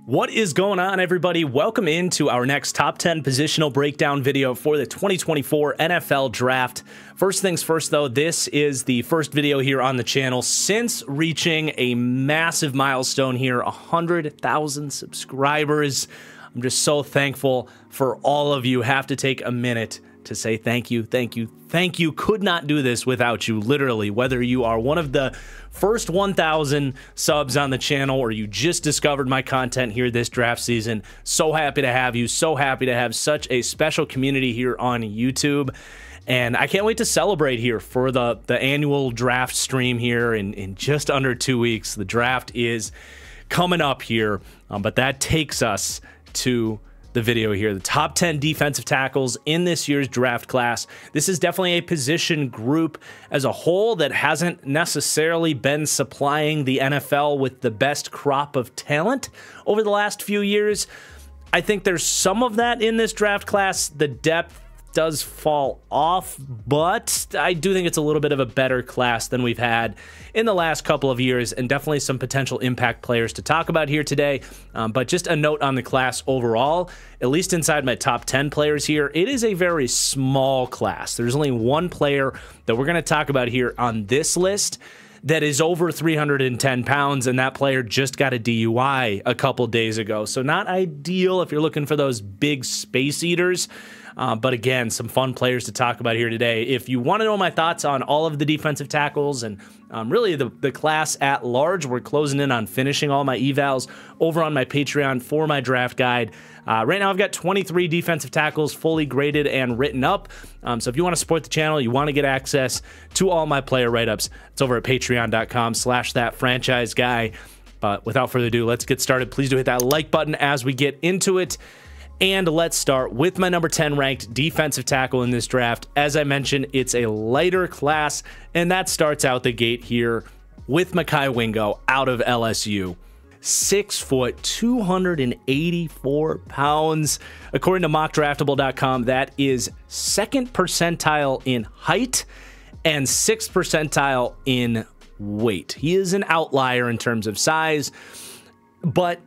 What is going on, everybody? Welcome into our next top 10 positional breakdown video for the 2024 NFL Draft. First things first, though, this is the first video here on the channel since reaching a massive milestone here, 100,000 subscribers. I'm just so thankful for all of you. Have to take a minute to say thank you, thank you, thank you. Could not do this without you, literally, whether you are one of the first 1,000 subs on the channel or you just discovered my content here this draft season. So happy to have you, so happy to have such a special community here on YouTube. And I can't wait to celebrate here for the annual draft stream here in just under 2 weeks. The draft is coming up here, but that takes us to the video here, the top 10 defensive tackles in this year's draft class. This is definitely a position group as a whole that hasn't necessarily been supplying the NFL with the best crop of talent over the last few years. I think there's some of that in this draft class. The depth does fall off, but I do think it's a little bit of a better class than we've had in the last couple of years, and definitely some potential impact players to talk about here today. But just a note on the class overall, at least inside my top 10 players here, it is a very small class. There's only one player that we're going to talk about here on this list that is over 310 pounds, and that player just got a DUI a couple days ago. So not ideal if you're looking for those big space eaters. But again, some fun players to talk about here today. If you want to know my thoughts on all of the defensive tackles and really the class at large, we're closing in on finishing all my evals over on my Patreon for my draft guide. Right now, I've got 23 defensive tackles fully graded and written up. So if you want to support the channel, you want to get access to all my player write-ups, it's over at patreon.com/thatfranchiseguy. But without further ado, let's get started. Please do hit that like button as we get into it. And let's start with my number 10 ranked defensive tackle in this draft. As I mentioned, it's a lighter class, and that starts out the gate here with Mauii Wingo out of LSU. 6 foot, 284 pounds. According to mockdraftable.com, that is 2nd percentile in height and 6th percentile in weight. He is an outlier in terms of size, but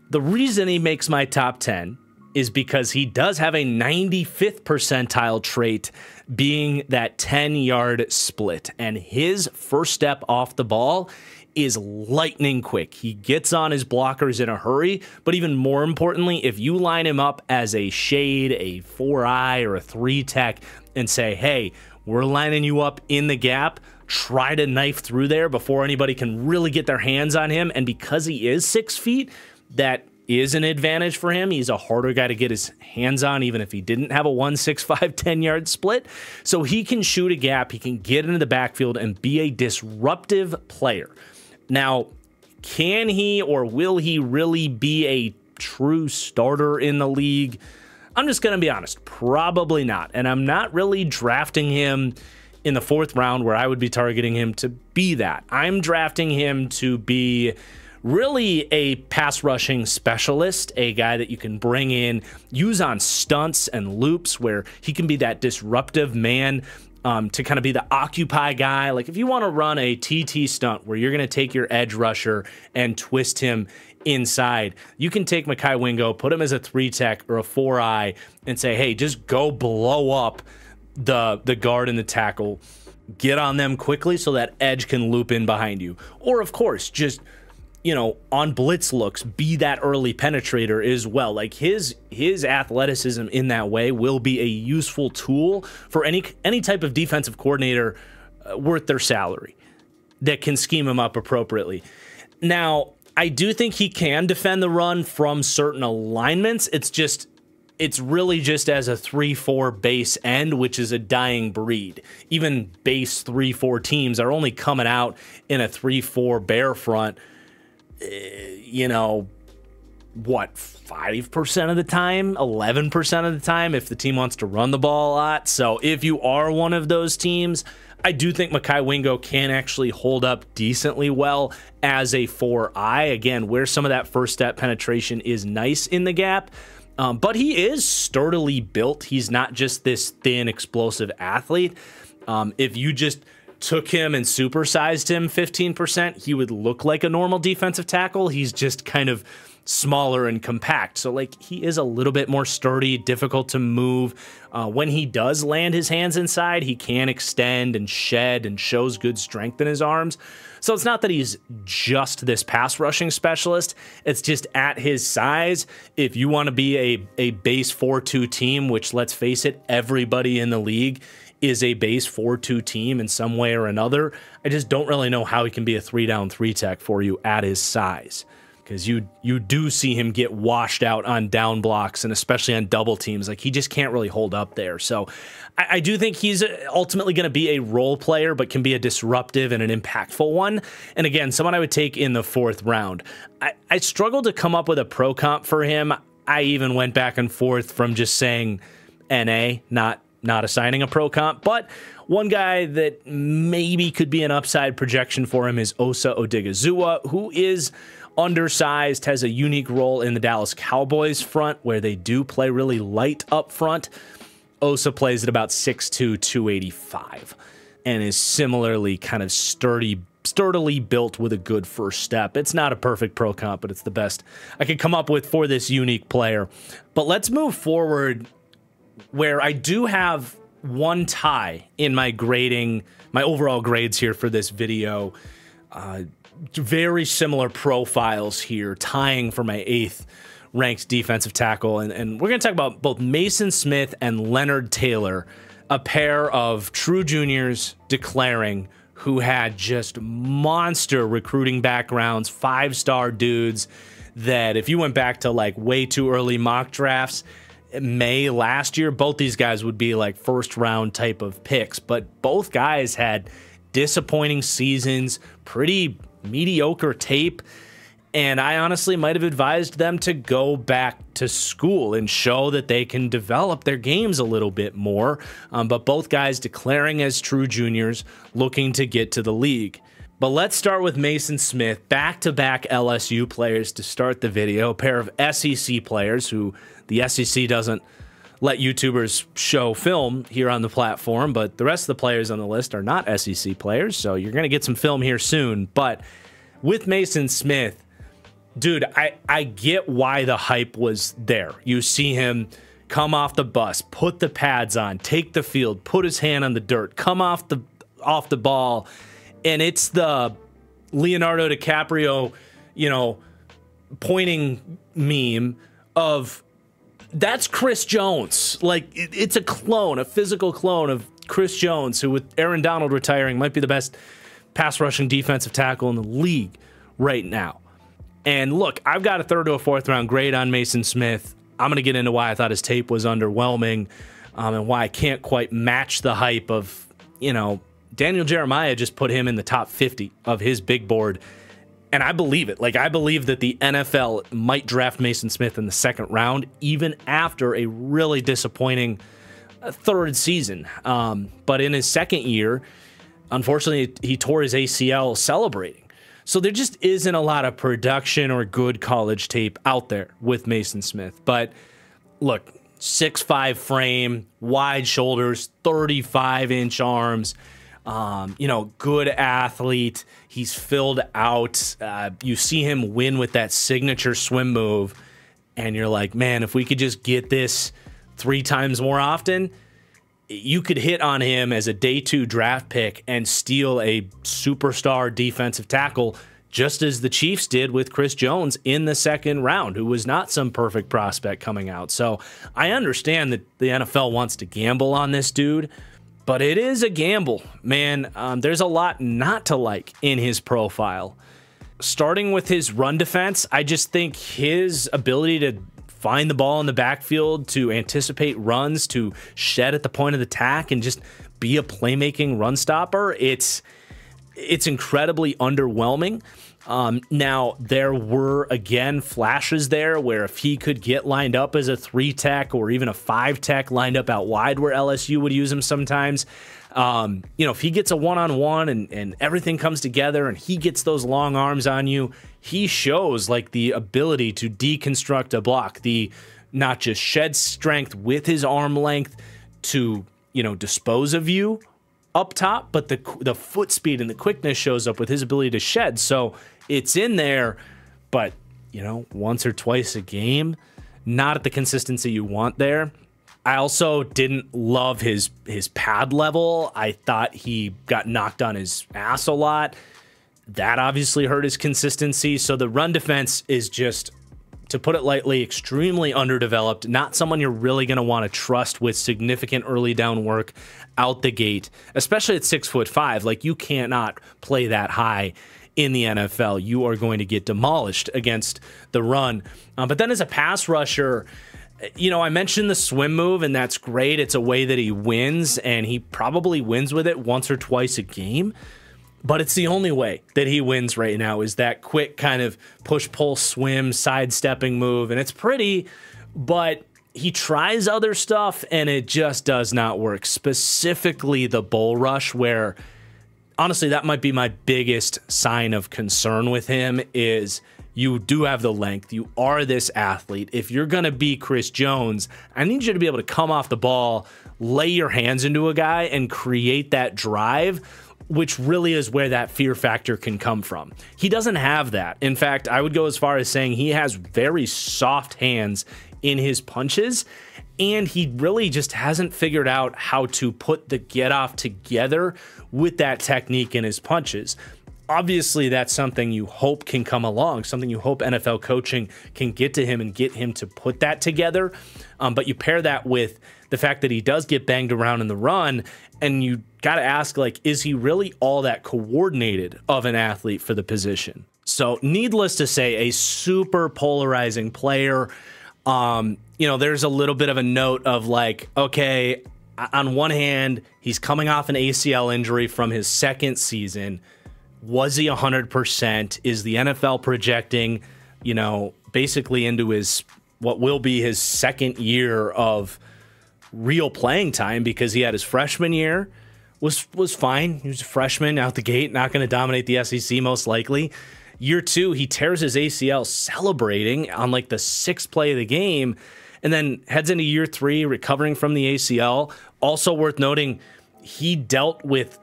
the reason he makes my top 10 is because he does have a 95th percentile trait, being that 10-yard split. And his first step off the ball is lightning quick. He gets on his blockers in a hurry, but even more importantly, if you line him up as a shade, a 4-eye, or a 3-tech and say, hey, we're lining you up in the gap, try to knife through there before anybody can really get their hands on him. And because he is 6 feet, that is an advantage for him. He's a harder guy to get his hands on, even if he didn't have a 1.65 10-yard split. So he can shoot a gap, he can get into the backfield and be a disruptive player. Now, can he or will he really be a true starter in the league? I'm just going to be honest, probably not. And I'm not really drafting him in the 4th round where I would be targeting him to be that. I'm drafting him to be really a pass rushing specialist, a guy that you can bring in, use on stunts and loops where he can be that disruptive man, to kind of be the occupy guy. Like if you want to run a TT stunt where you're going to take your edge rusher and twist him inside, you can take Mauii Wingo, put him as a 3-tech or a 4-eye and say, hey, just go blow up the guard and the tackle, get on them quickly so that edge can loop in behind you. Or of course, just, you know, on blitz looks, be that early penetrator as well. Like his athleticism in that way will be a useful tool for any type of defensive coordinator worth their salary that can scheme him up appropriately. Now, I do think he can defend the run from certain alignments. It's really just as a 3-4 base end, which is a dying breed. Even base 3-4 teams are only coming out in a 3-4 bear front, you know, what, 5% of the time, 11% of the time if the team wants to run the ball a lot. So if you are one of those teams, I do think Mauii Wingo can actually hold up decently well as a 4-eye, again, where some of that first step penetration is nice in the gap. But he is sturdily built. He's not just this thin, explosive athlete. If you just took him and supersized him 15%, he would look like a normal defensive tackle. He's just kind of smaller and compact. So like he is a little bit more sturdy, difficult to move. When he does land his hands inside, he can extend and shed and shows good strength in his arms. So it's not that he's just this pass rushing specialist. It's just at his size. If you want to be a base 4-2 team, which let's face it, everybody in the league is a base 4-2 team in some way or another, I just don't really know how he can be a 3-down 3-tech for you at his size. Because you do see him get washed out on down blocks and especially on double teams. Like he just can't really hold up there. So I do think he's ultimately going to be a role player, but can be a disruptive and an impactful one. And again, someone I would take in the 4th round. I struggled to come up with a pro comp for him. I even went back and forth from just saying NA, not assigning a pro comp. But one guy that maybe could be an upside projection for him is Osa Odigizua, who is undersized, has a unique role in the Dallas Cowboys front where they do play really light up front. Osa plays at about 6'2", 285 and is similarly kind of sturdily built with a good first step. It's not a perfect pro comp, but it's the best I could come up with for this unique player. But let's move forward where I do have one tie in my grading, my overall grades here for this video. Very similar profiles here, tying for my 8th ranked defensive tackle. And we're going to talk about both Mason Smith and Leonard Taylor, a pair of true juniors declaring who had just monster recruiting backgrounds, 5-star dudes that if you went back to like way too early mock drafts, May last year, both these guys would be like 1st round type of picks. But both guys had disappointing seasons, pretty mediocre tape, and I honestly might have advised them to go back to school and show that they can develop their games a little bit more. But both guys declaring as true juniors, looking to get to the league. But let's start with Mason Smith, back-to-back LSU players to start the video, a pair of SEC players who the SEC doesn't let YouTubers show film here on the platform, but the rest of the players on the list are not SEC players, so you're going to get some film here soon. But with Mason Smith, dude, I get why the hype was there. You see him come off the bus, put the pads on, take the field, put his hand on the dirt, come off the ball, and it's the Leonardo DiCaprio, pointing meme of that's Chris Jones. Like, it's a clone, a physical clone of Chris Jones, who with Aaron Donald retiring might be the best pass rushing defensive tackle in the league right now. And look, I've got a 3rd to a 4th round grade on Mason Smith. I'm going to get into why I thought his tape was underwhelming and why I can't quite match the hype of, Daniel Jeremiah just put him in the top 50 of his big board. And I believe it. Like, I believe that the NFL might draft Mason Smith in the 2nd round, even after a really disappointing 3rd season. But in his 2nd year, unfortunately, he tore his ACL celebrating. So there just isn't a lot of production or good college tape out there with Mason Smith. But look, 6'5" frame, wide shoulders, 35-inch arms. Good athlete. He's filled out. You see him win with that signature swim move, and you're like, man, if we could just get this 3 times more often, you could hit on him as a day 2 draft pick and steal a superstar defensive tackle, just as the Chiefs did with Chris Jones in the 2nd round, who was not some perfect prospect coming out. So I understand that the NFL wants to gamble on this dude, but it is a gamble, man. There's a lot not to like in his profile. Starting with his run defense, I just think his ability to find the ball in the backfield, to anticipate runs, to shed at the point of the tack, and just be a playmaking run stopper, it's incredibly underwhelming. Now, there were, again, flashes there where if he could get lined up as a 3-tech or even a 5-tech lined up out wide where LSU would use him sometimes, if he gets a one-on-one and everything comes together and he gets those long arms on you, he shows like the ability to deconstruct a block, the not just shed strength with his arm length to, dispose of you up top, but the foot speed and the quickness shows up with his ability to shed. So it's in there, but once or twice a game. Not at the consistency you want there. I also didn't love his pad level. I thought he got knocked on his ass a lot. That obviously hurt his consistency. So the run defense is just, to put it lightly, extremely underdeveloped. Not someone you're really going to want to trust with significant early down work out the gate, especially at 6'5". Like, you cannot play that high in the NFL. You are going to get demolished against the run. But then as a pass rusher, I mentioned the swim move, and that's great. It's a way that he wins, and he probably wins with it once or twice a game. But it's the only way that he wins right now, is that quick kind of push-pull swim, sidestepping move. And it's pretty, but he tries other stuff, and it just does not work. Specifically the bull rush, where honestly that might be my biggest sign of concern with him, is you do have the length. You are this athlete. If you're going to be Chris Jones, I need you to be able to come off the ball, lay your hands into a guy, and create that drive, which really is where that fear factor can come from. He doesn't have that. In fact, I would go as far as saying he has very soft hands in his punches, and he really just hasn't figured out how to put the get off together with that technique in his punches. Obviously, that's something you hope can come along, something you hope NFL coaching can get to him and get him to put that together. But you pair that with the fact that he does get banged around in the run, and you got to ask, like, is he really all that coordinated of an athlete for the position? So needless to say, a super polarizing player. There's a little bit of a note of like, okay, on one hand, he's coming off an ACL injury from his second season. Was he 100%? Is the NFL projecting, basically into what will be his second year of real playing time, because he had his freshman year was fine. He was a freshman out the gate, not going to dominate the SEC most likely. Year two, he tears his ACL celebrating on like the 6th play of the game, and then heads into year 3 recovering from the ACL. Also worth noting, he dealt with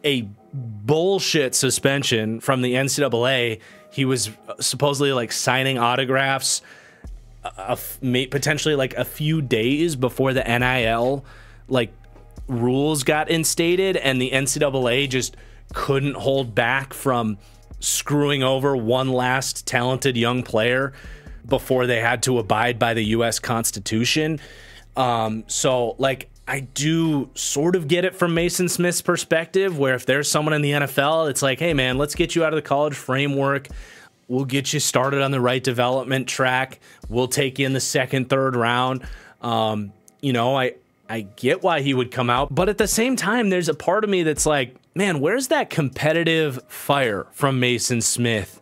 a bullshit suspension from the NCAA. He was supposedly like signing autographs potentially like a few days before the NIL rules got instated, and the NCAA just couldn't hold back from screwing over one last talented young player before they had to abide by the U.S. Constitution. I do sort of get it from Mason Smith's perspective, where if there's someone in the NFL, it's like, hey, man, let's get you out of the college framework. We'll get you started on the right development track. We'll take you in the 2nd, 3rd round. I get why he would come out. But at the same time, there's a part of me that's like, man, where's that competitive fire from Mason Smith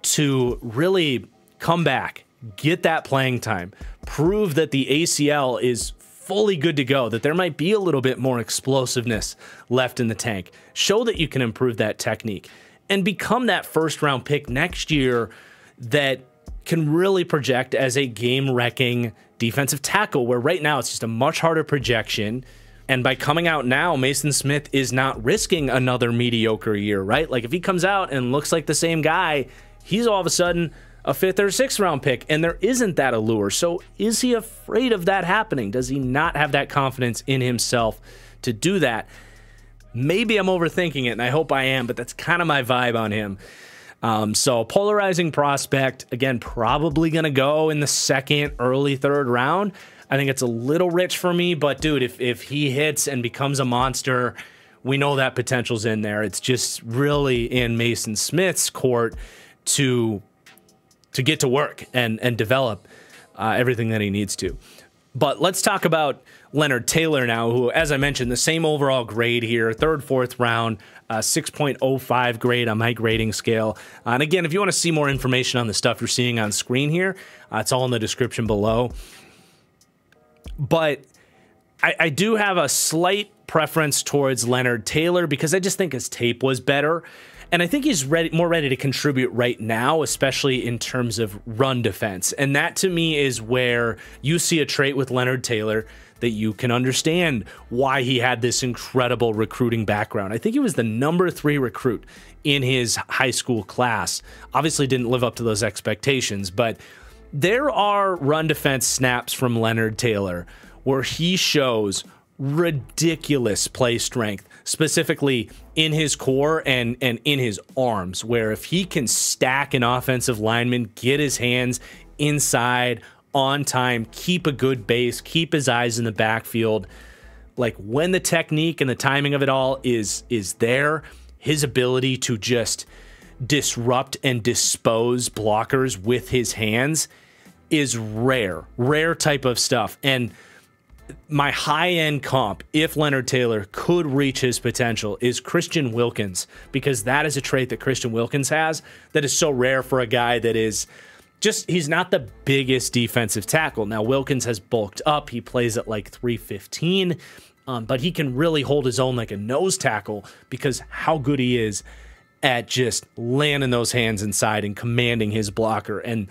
to really come back, get that playing time, prove that the ACL is fully good to go, that there might be a little bit more explosiveness left in the tank, show that you can improve that technique, and become that 1st round pick next year that can really project as a game-wrecking defensive tackle, where right now it's just a much harder projection. And by coming out now, Mason Smith is not risking another mediocre year, right? Like, if he comes out and looks like the same guy, he's all of a sudden a 5th or 6th round pick, and there isn't that allure. So is he afraid of that happening? Does he not have that confidence in himself to do that? Maybe I'm overthinking it, and I hope I am, but that's kind of my vibe on him. So polarizing prospect, again, probably going to go in the 2nd, early 3rd round. I think it's a little rich for me, but dude, if he hits and becomes a monster, we know that potential's in there. It's just really in Mason Smith's court to get to work and develop everything that he needs to. But let's talk about Leonard Taylor now, who, as I mentioned, the same overall grade here, 3rd, 4th round, 6.05 grade on my grading scale. And again, if you want to see more information on the stuff you're seeing on screen here, it's all in the description below. But I do have a slight preference towards Leonard Taylor because I just think his tape was better. And I think he's more ready to contribute right now, especially in terms of run defense. And that, to me, is where you see a trait with Leonard Taylor that you can understand why he had this incredible recruiting background. I think he was the #3 recruit in his high school class. Obviously didn't live up to those expectations, but there are run defense snaps from Leonard Taylor where he shows ridiculous play strength, specifically in his core and in his arms, where if he can stack an offensive lineman, get his hands inside on time, keep a good base, keep his eyes in the backfield, like when the technique and the timing of it all is there, his ability to just disrupt and dispose blockers with his hands is rare type of stuff. And my high-end comp, if Leonard Taylor could reach his potential, is Christian Wilkins, because that is a trait that Christian Wilkins has that is so rare for a guy that is just, he's not the biggest defensive tackle. Now, Wilkins has bulked up. He plays at like 315, but he can really hold his own like a nose tackle because how good he is at just landing those hands inside and commanding his blocker. And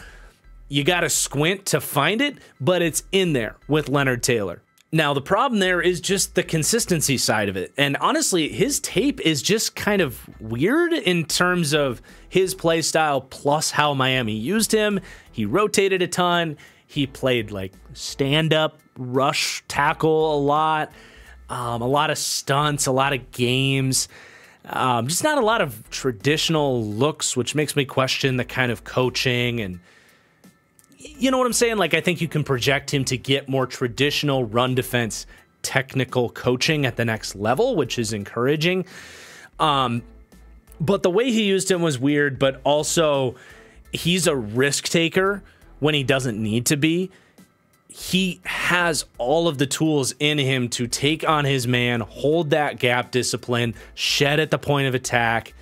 you got to squint to find it, but it's in there with Leonard Taylor. Now, the problem there is just the consistency side of it. And honestly, his tape is just kind of weird in terms of his play style plus how Miami used him. He rotated a ton. He played like stand-up rush tackle a lot of stunts, a lot of games. Just not a lot of traditional looks, which makes me question the kind of coaching and you know what I'm saying? Like, I think you can project him to get more traditional run defense technical coaching at the next level, which is encouraging. But the way he used him was weird, but also he's a risk taker when he doesn't need to be. He has all of the tools in him to take on his man, hold that gap discipline, shed at the point of attack,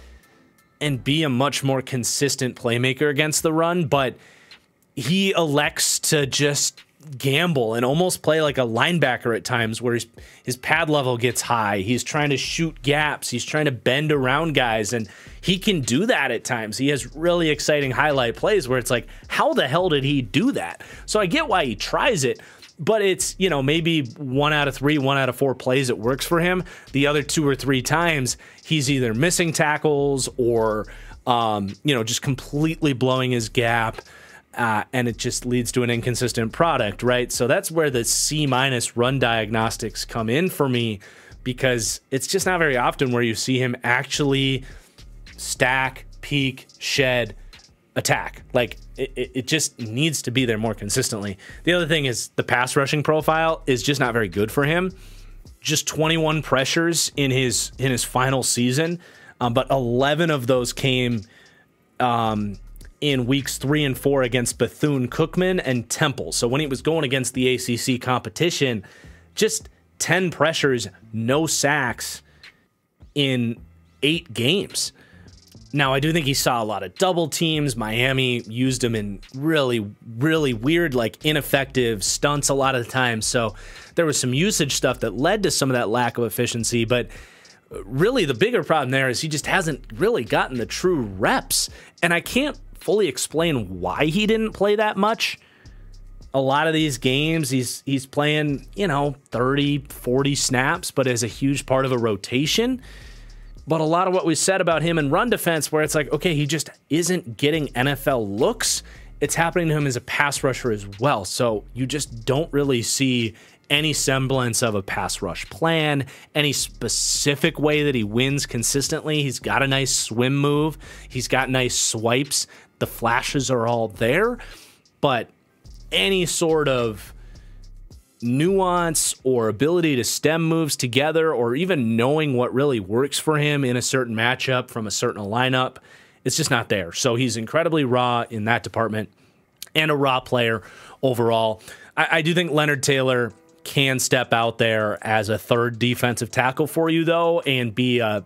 and be a much more consistent playmaker against the run, but he elects to just gamble and almost play like a linebacker at times where his pad level gets high. He's trying to shoot gaps. He's trying to bend around guys, and he can do that at times. He has really exciting highlight plays where it's like, how the hell did he do that? So I get why he tries it, but it's, you know, maybe 1 out of 3, 1 out of 4 plays it works for him. The other 2 or 3 times he's either missing tackles or, you know, just completely blowing his gap. And it just leads to an inconsistent product, right? So that's where the C- run diagnostics come in for me, because it's just not very often where you see him actually stack, peak, shed, attack. Like, it just needs to be there more consistently. The other thing is the pass rushing profile is just not very good for him. Just 21 pressures in his final season, but 11 of those came in weeks 3 and 4 against Bethune-Cookman and Temple. So when he was going against the ACC competition, just 10 pressures, no sacks in 8 games. Now, I do think he saw a lot of double teams. Miami used him in really, really weird, like ineffective stunts a lot of the time. So there was some usage stuff that led to some of that lack of efficiency. But really, the bigger problem there is he just hasn't really gotten the true reps. And I can't fully explain why he didn't play that much. A lot of these games, he's playing, you know, 30, 40 snaps, but as a huge part of a rotation. But a lot of what we said about him in run defense, where it's like, okay, he just isn't getting NFL looks, it's happening to him as a pass rusher as well. So you just don't really see any semblance of a pass rush plan, any specific way that he wins consistently. He's got a nice swim move. He's got nice swipes. The flashes are all there, but any sort of nuance or ability to stem moves together, or even knowing what really works for him in a certain matchup from a certain lineup, it's just not there. So he's incredibly raw in that department and a raw player overall. I do think Leonard Taylor can step out there as a 3rd defensive tackle for you, though, and be a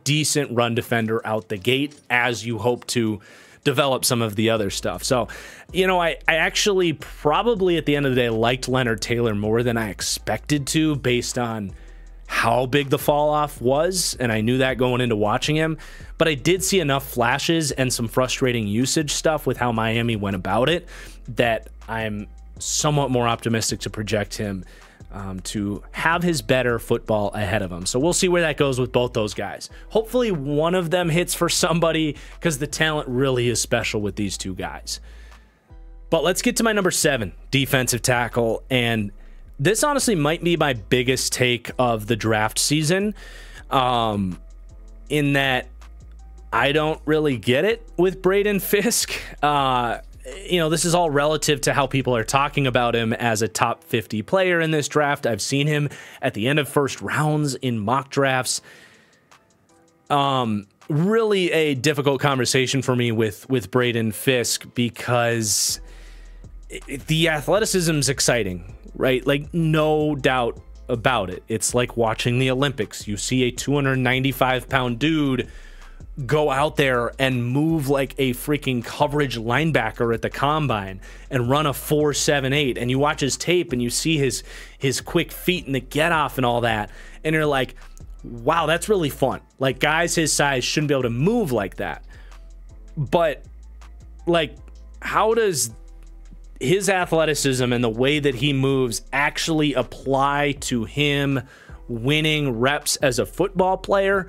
decent run defender out the gate as you hope to develop some of the other stuff. So, you know, I actually probably at the end of the day liked Leonard Taylor more than I expected to, based on how big the fall off was, and I knew that going into watching him. But I did see enough flashes and some frustrating usage stuff with how Miami went about it that I'm somewhat more optimistic to project him to have his better football ahead of him. So we'll see where that goes with both those guys. Hopefully one of them hits for somebody, because the talent really is special with these two guys. But let's get to my number 7, defensive tackle. And this honestly might be my biggest take of the draft season, in that I don't really get it with Braden Fisk. You know, this is all relative to how people are talking about him as a top 50 player in this draft. I've seen him at the end of first rounds in mock drafts. Really a difficult conversation for me with Braden Fisk, because the athleticism is exciting, right? Like, no doubt about it. It's like watching the Olympics. You see a 295-pound dude go out there and move like a freaking coverage linebacker at the combine and run a 4.78, and you watch his tape and you see his quick feet and the get off and all that, and you're like, wow, that's really fun. Like, guys his size shouldn't be able to move like that. But like, how does his athleticism and the way that he moves actually apply to him winning reps as a football player?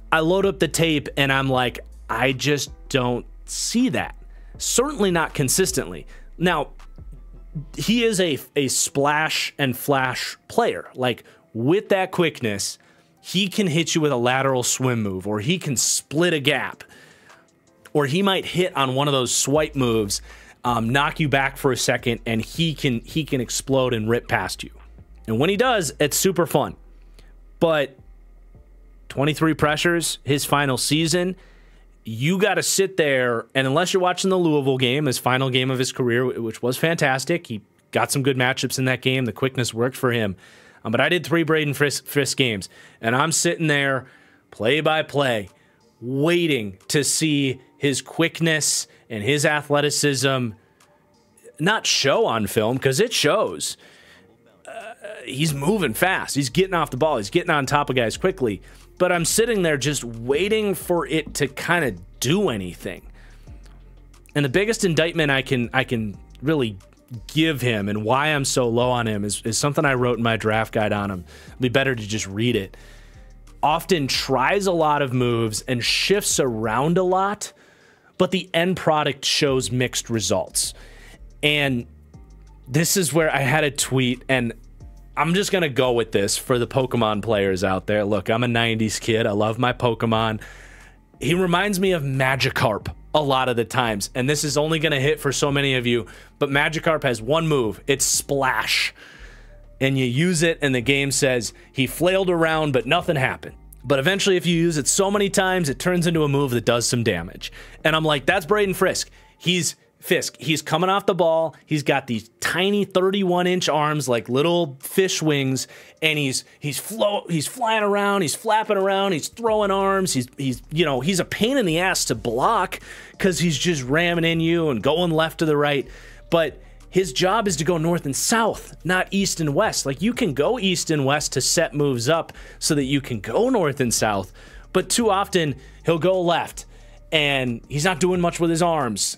I load up the tape and I'm like, I just don't see that. Certainly not consistently. Now, he is a splash and flash player. Like, with that quickness, he can hit you with a lateral swim move, or he can split a gap, or he might hit on one of those swipe moves, knock you back for a second, and he can explode and rip past you. And when he does, it's super fun. But 23 pressures his final season, you got to sit there, and unless you're watching the Louisville game, his final game of his career, which was fantastic, he got some good matchups in that game, the quickness worked for him. But I did 3 Braden Fisk games, and I'm sitting there play by play waiting to see his quickness and his athleticism not show on film, because it shows. He's moving fast. He's getting off the ball. He's getting on top of guys quickly. But I'm sitting there just waiting for it to kind of do anything. And the biggest indictment I can really give him, and why I'm so low on him, is something I wrote in my draft guide on him. It'd be better to just read it. Often tries a lot of moves and shifts around a lot, but the end product shows mixed results. And this is where I had a tweet, and I'm just going to go with this for the Pokemon players out there. Look, I'm a 90s kid. I love my Pokemon. He reminds me of Magikarp a lot of the times, and this is only going to hit for so many of you, but Magikarp has one move. It's Splash. And you use it, and the game says he flailed around, but nothing happened. But eventually, if you use it so many times, it turns into a move that does some damage. And I'm like, that's Braden Fisk. He's coming off the ball. He's got these tiny 31-inch arms like little fish wings, and he's flying around, he's flapping around, he's throwing arms. He's a pain in the ass to block, because he's just ramming in you and going left to the right. But his job is to go north and south, not east and west. Like, you can go east and west to set moves up so that you can go north and south, but too often he'll go left, and he's not doing much with his arms.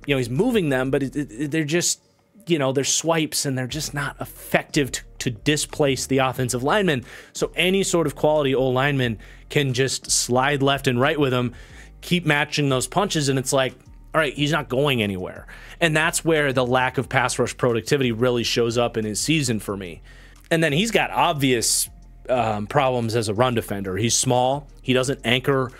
He's moving them, but they're just, they're swipes, and they're just not effective to displace the offensive lineman. So any sort of quality old lineman can just slide left and right with him, keep matching those punches, and it's like, all right, he's not going anywhere. And that's where the lack of pass rush productivity really shows up in his season for me. And then he's got obvious problems as a run defender. He's small. He doesn't anchor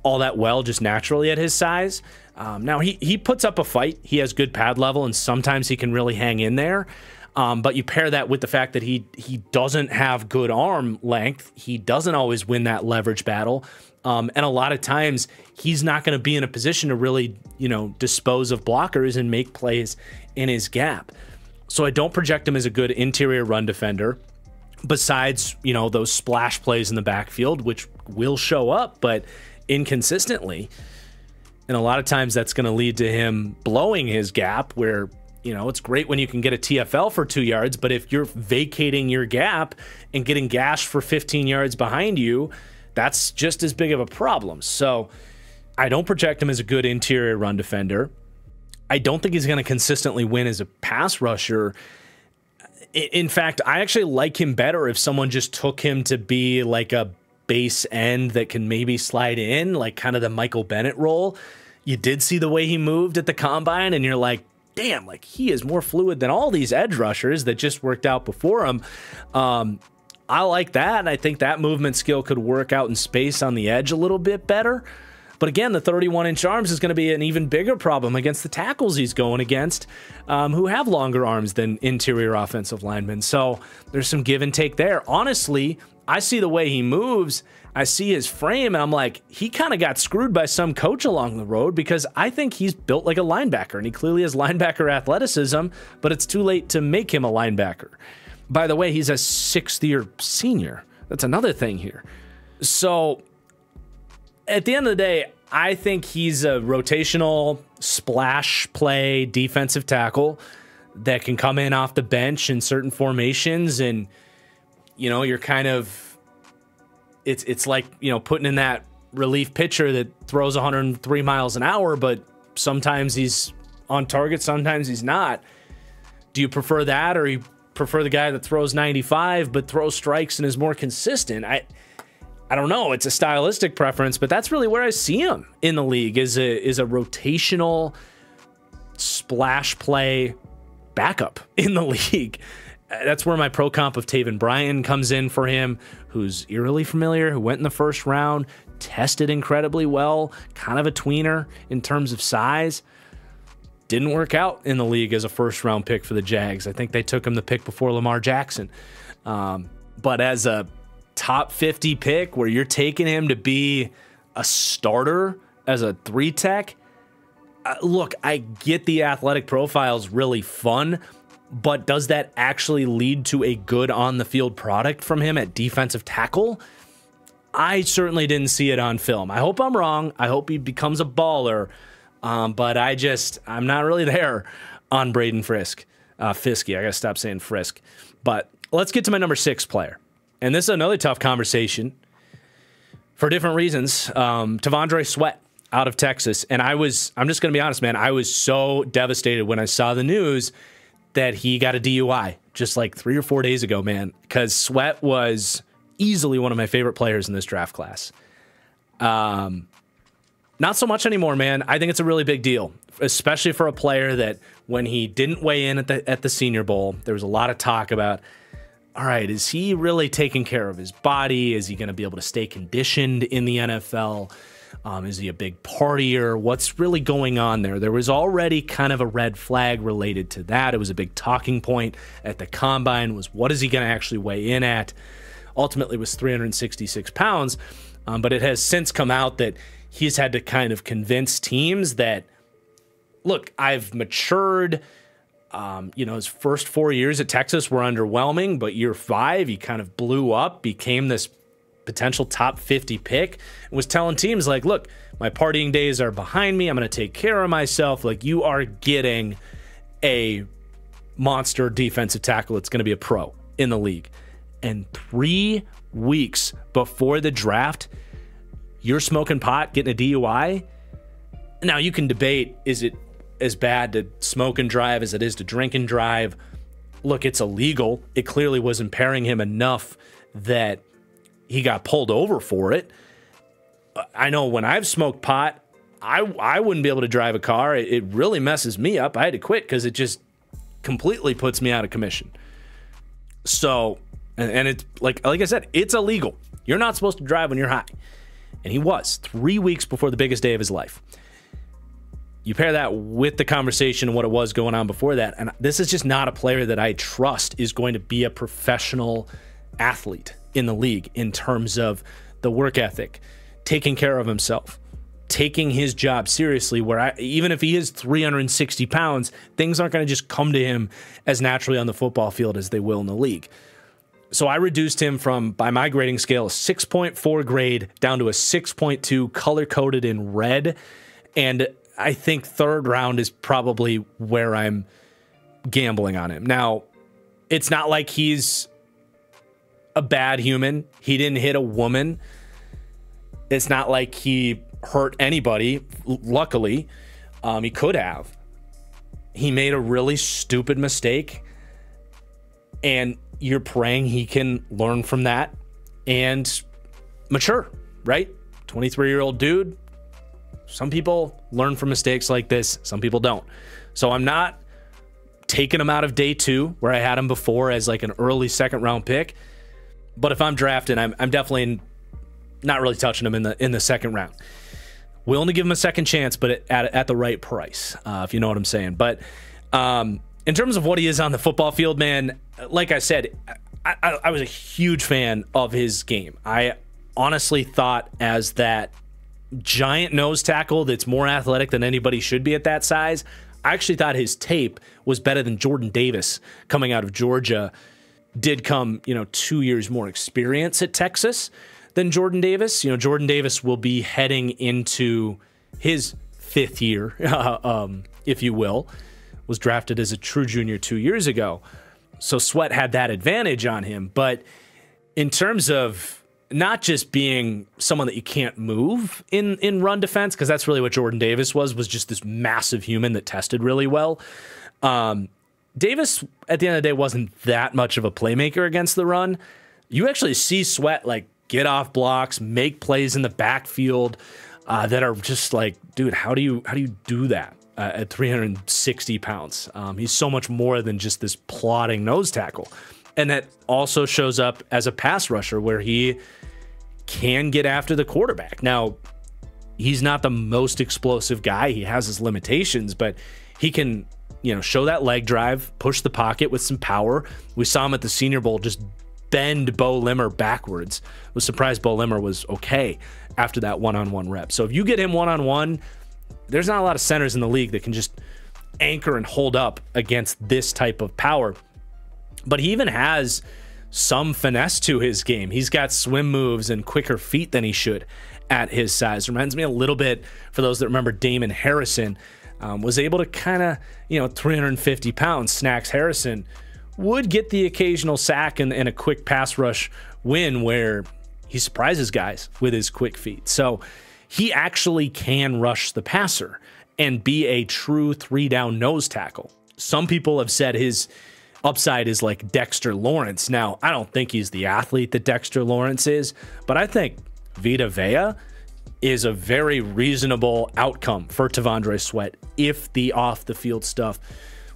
all that well just naturally at his size. Now, he puts up a fight. He has good pad level, and sometimes he can really hang in there. But you pair that with the fact that he doesn't have good arm length. He doesn't always win that leverage battle. And a lot of times he's not going to be in a position to really, dispose of blockers and make plays in his gap. So I don't project him as a good interior run defender, besides, those splash plays in the backfield, which will show up, but inconsistently. And a lot of times that's going to lead to him blowing his gap, where, it's great when you can get a TFL for 2 yards, but if you're vacating your gap and getting gashed for 15 yards behind you, that's just as big of a problem. So I don't project him as a good interior run defender. I don't think he's going to consistently win as a pass rusher. In fact, I actually like him better if someone just took him to be like a base end that can maybe slide in, like kind of the Michael Bennett role. You did see the way he moved at the combine, and you're like, damn, like he is more fluid than all these edge rushers that just worked out before him. I like that, and I think that movement skill could work out in space on the edge a little bit better. But again, the 31-inch arms is going to be an even bigger problem against the tackles he's going against, who have longer arms than interior offensive linemen. So there's some give and take there. Honestly, I see the way he moves, I see his frame, and I'm like, he kind of got screwed by some coach along the road, because I think he's built like a linebacker, and he clearly has linebacker athleticism, but it's too late to make him a linebacker. By the way, he's a sixth-year senior. That's another thing here. So at the end of the day, I think he's a rotational splash play defensive tackle that can come in off the bench in certain formations, and you know, you're kind of, it's like, you know, putting in that relief pitcher that throws 103 miles an hour, but sometimes he's on target, sometimes he's not. Do you prefer that, or you prefer the guy that throws 95 but throws strikes and is more consistent? I don't know. It's a stylistic preference, but that's really where I see him in the league, is a rotational splash play backup in the league. That's where my pro comp of Taven Bryan comes in for him, who's eerily familiar, who went in the first round, tested incredibly well, kind of a tweener in terms of size. Didn't work out in the league as a first-round pick for the Jags. I think they took him the pick before Lamar Jackson. But as a top 50 pick where you're taking him to be a starter as a 3-tech, look, I get the athletic profile's really fun, but does that actually lead to a good on-the-field product from him at defensive tackle? I certainly didn't see it on film. I hope I'm wrong. I hope he becomes a baller, but I'm not really there on Braden Fisk. Fisky, I gotta stop saying Frisk. But let's get to my number 6 player. And this is another tough conversation for different reasons. Tavondre Sweat out of Texas. And I'm just going to be honest, man, I was so devastated when I saw the news that he got a DUI just like 3 or 4 days ago, man, because Sweat was easily one of my favorite players in this draft class. Not so much anymore, man. I think it's a really big deal, especially for a player that when he didn't weigh in at the Senior Bowl, there was a lot of talk about, all right, is he really taking care of his body? Is he going to be able to stay conditioned in the NFL? Is he a big partier? What's really going on there? There was already kind of a red flag related to that. It was a big talking point at the combine, was what is he going to actually weigh in at? Ultimately, it was 366 pounds, but it has since come out that he's had to kind of convince teams that, look, I've matured. His first 4 years at Texas were underwhelming, but year 5, he kind of blew up, became this potential top 50 pick, and was telling teams like, look, my partying days are behind me. I'm going to take care of myself. Like, you are getting a monster defensive tackle that's going to be a pro in the league. And 3 weeks before the draft, you're smoking pot, getting a DUI. Now, you can debate, is it as bad to smoke and drive as it is to drink and drive? Look, it's illegal. It clearly was impairing him enough that he got pulled over for it. I know when I've smoked pot, I wouldn't be able to drive a car. It really messes me up. I had to quit because it just completely puts me out of commission. So, and it's like I said, it's illegal. You're not supposed to drive when you're high. And he was 3 weeks before the biggest day of his life. You pair that with the conversation and what it was going on before that, and this is just not a player that I trust is going to be a professional athlete in the league in terms of the work ethic, taking care of himself, taking his job seriously, where even if he is 360 pounds, things aren't going to just come to him as naturally on the football field as they will in the league. So I reduced him from, by my grading scale, a 6.4 grade down to a 6.2 color-coded in red. And I think 3rd round is probably where I'm gambling on him. Now, it's not like he's a bad human. He didn't hit a woman. It's not like he hurt anybody. Luckily, he could have. he made a really stupid mistake, and you're praying he can learn from that and mature, right? 23-year-old dude. Some people learn from mistakes like this. Some people don't. So I'm not taking him out of day 2 where I had him before as like an early second-round pick. But if I'm drafting, I'm definitely not really touching him in the second round. We'll only give him a second chance, but at the right price, if you know what I'm saying. But in terms of what he is on the football field, man, like I said, I was a huge fan of his game. I honestly thought as that giant nose tackle that's more athletic than anybody should be at that size, I actually thought his tape was better than Jordan Davis coming out of Georgia. Did come, 2 years more experience at Texas than Jordan Davis. Jordan Davis will be heading into his 5th year, if you will. Was drafted as a true junior 2 years ago. So Sweat had that advantage on him. But in terms of not just being someone that you can't move in run defense, because that's really what Jordan Davis was just this massive human that tested really well. Davis, at the end of the day, wasn't that much of a playmaker against the run. You actually see Sweat like get off blocks, make plays in the backfield that are just like, dude, how do you do that at 360 pounds? He's so much more than just this plodding nose tackle. And that also shows up as a pass rusher where he can get after the quarterback. Now, he's not the most explosive guy. He has his limitations, but he can, show that leg drive, push the pocket with some power. We saw him at the Senior Bowl just bend Bo Limmer backwards. I was surprised Bo Limmer was okay after that one-on-one rep. So if you get him one-on-one, there's not a lot of centers in the league that can just anchor and hold up against this type of power. But he even has some finesse to his game. He's got swim moves and quicker feet than he should at his size. Reminds me a little bit, for those that remember, Damon Harrison was able to kind of, 350 pounds. Snacks Harrison would get the occasional sack and a quick pass rush win where he surprises guys with his quick feet. So he actually can rush the passer and be a true 3-down nose tackle. Some people have said his upside is like Dexter Lawrence. Now, I don't think he's the athlete that Dexter Lawrence is, but I think Vita Vea is a very reasonable outcome for T'Vondre Sweat if the off-the-field stuff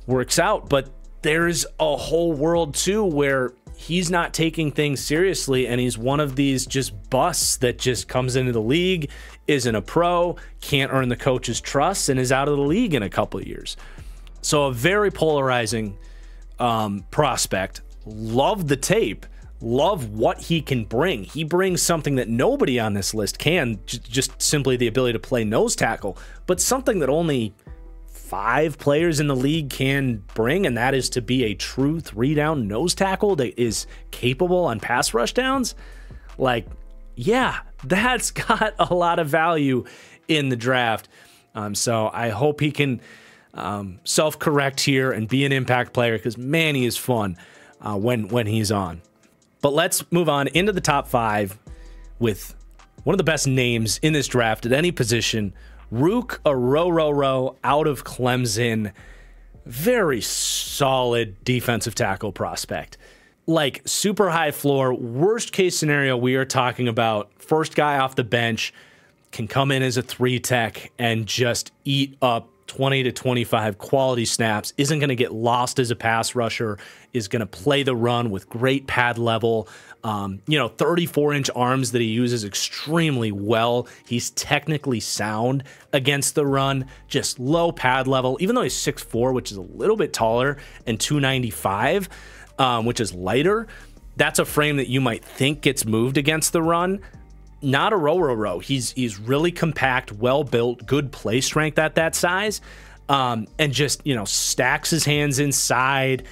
works out. But there's a whole world, too, where he's not taking things seriously, and he's one of these just busts that just comes into the league, isn't a pro, can't earn the coach's trust, and is out of the league in a couple of years. So a very polarizing prospect. Love the tape. Love what he can bring. He brings something that nobody on this list can, just simply the ability to play nose tackle, but something that only 5 players in the league can bring, and that is to be a true 3-down nose tackle that is capable on pass rush downs. Like, yeah, that's got a lot of value in the draft. So I hope he can self-correct here and be an impact player, because man, he is fun when he's on. But let's move on into the top 5 with one of the best names in this draft at any position, Rook Arororo out of Clemson. Very solid defensive tackle prospect. Like, super high floor. Worst case scenario, we are talking about first guy off the bench, can come in as a 3-tech and just eat up 20 to 25 quality snaps, isn't going to get lost as a pass rusher, is going to play the run with great pad level, 34-inch arms that he uses extremely well. He's technically sound against the run, just low pad level, even though he's 6'4", which is a little bit taller, and 295, which is lighter. That's a frame that you might think gets moved against the run. Not a row. He's really compact, well built, good play strength at that size, and just stacks his hands inside,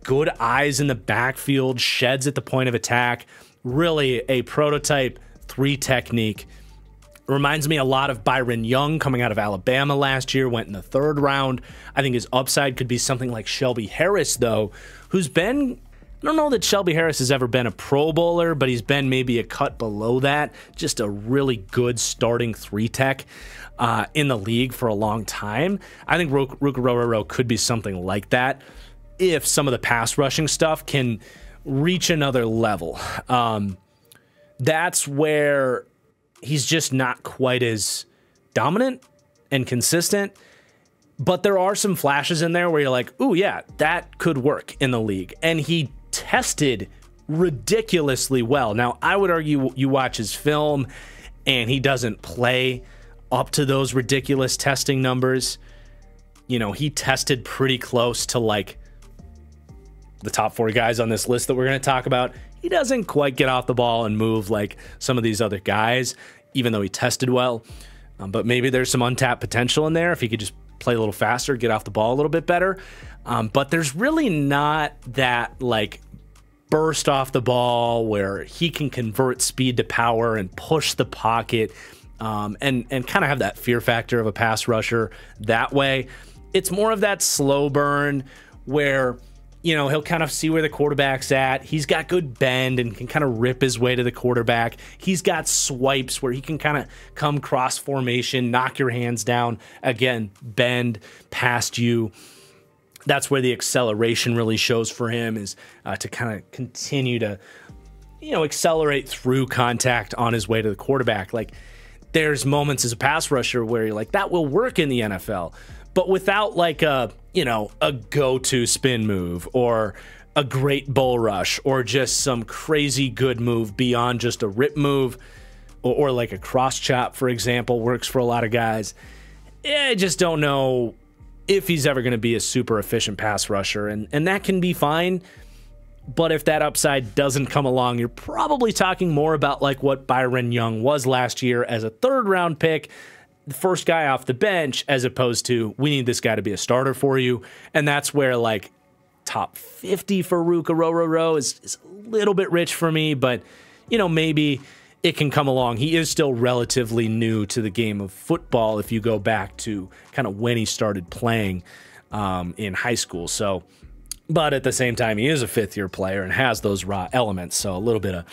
good eyes in the backfield, sheds at the point of attack. Really a prototype 3 technique. Reminds me a lot of Byron Young coming out of Alabama last year, went in the 3rd round. I think his upside could be something like Shelby Harris, though, who's been I don't know that Shelby Harris has ever been a Pro Bowler, but he's been maybe a cut below that. Just a really good starting 3-tech in the league for a long time. I think Ruka could be something like that if some of the pass rushing stuff can reach another level. That's where he's just not quite as dominant and consistent. But there are some flashes in there where you're like, ooh, yeah, that could work in the league. And he tested ridiculously well. Now, I would argue you watch his film and he doesn't play up to those ridiculous testing numbers. You know, he tested pretty close to like the top 4 guys on this list that we're going to talk about. He doesn't quite get off the ball and move like some of these other guys, even though he tested well. But maybe there's some untapped potential in there if he could just play a little faster, get off the ball a little bit better. But there's really not that like burst off the ball where he can convert speed to power and push the pocket and kind of have that fear factor of a pass rusher that way. It's more of that slow burn where, you know, he'll kind of see where the quarterback's at. He's got good bend and can kind of rip his way to the quarterback. He's got swipes where he can kind of come cross formation, knock your hands down, again, bend past you. That's where the acceleration really shows for him, is to kind of continue to, you know, accelerate through contact on his way to the quarterback. Like, there's moments as a pass rusher where you're like, that will work in the NFL, but without like a, you know, a go-to spin move or a great bull rush or just some crazy good move beyond just a rip move or like a cross chop, for example, works for a lot of guys. I just don't know if he's ever going to be a super efficient pass rusher, and that can be fine. But if that upside doesn't come along, you're probably talking more about like what Byron Young was last year as a 3rd-round pick, the first guy off the bench, as opposed to we need this guy to be a starter for you. And that's where like top 50 for Ruka is a little bit rich for me, but you know, maybe it can come along. He is still relatively new to the game of football if you go back to kind of when he started playing in high school. So, but at the same time, he is a 5th-year player and has those raw elements. So a little bit of,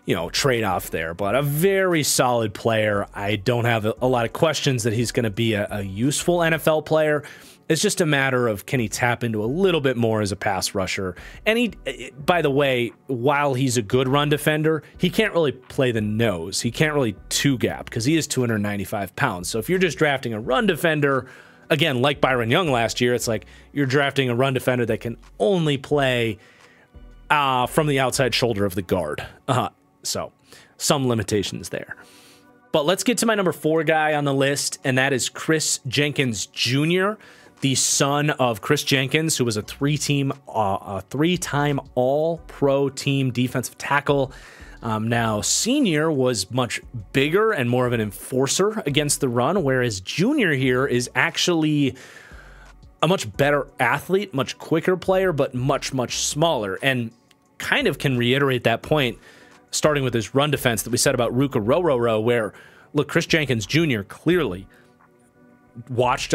you know, trade-off there, but a very solid player. I don't have a lot of questions that he's going to be a useful NFL player. It's just a matter of, can he tap into a little bit more as a pass rusher? And he, by the way, while he's a good run defender, he can't really play the nose. He can't really two-gap because he is 295 pounds. So if you're just drafting a run defender, again, like Byron Young last year, it's like you're drafting a run defender that can only play from the outside shoulder of the guard. So some limitations there. But let's get to my number 4 guy on the list, and that is Chris Jenkins Jr., the son of Chris Jenkins, who was a 3-time All-Pro team defensive tackle. Now, Senior was much bigger and more of an enforcer against the run, whereas Junior here is actually a much better athlete, much quicker player, but much, much smaller, and kind of can reiterate that point starting with his run defense that we said about Ruka where, look, Chris Jenkins Jr. clearly watched,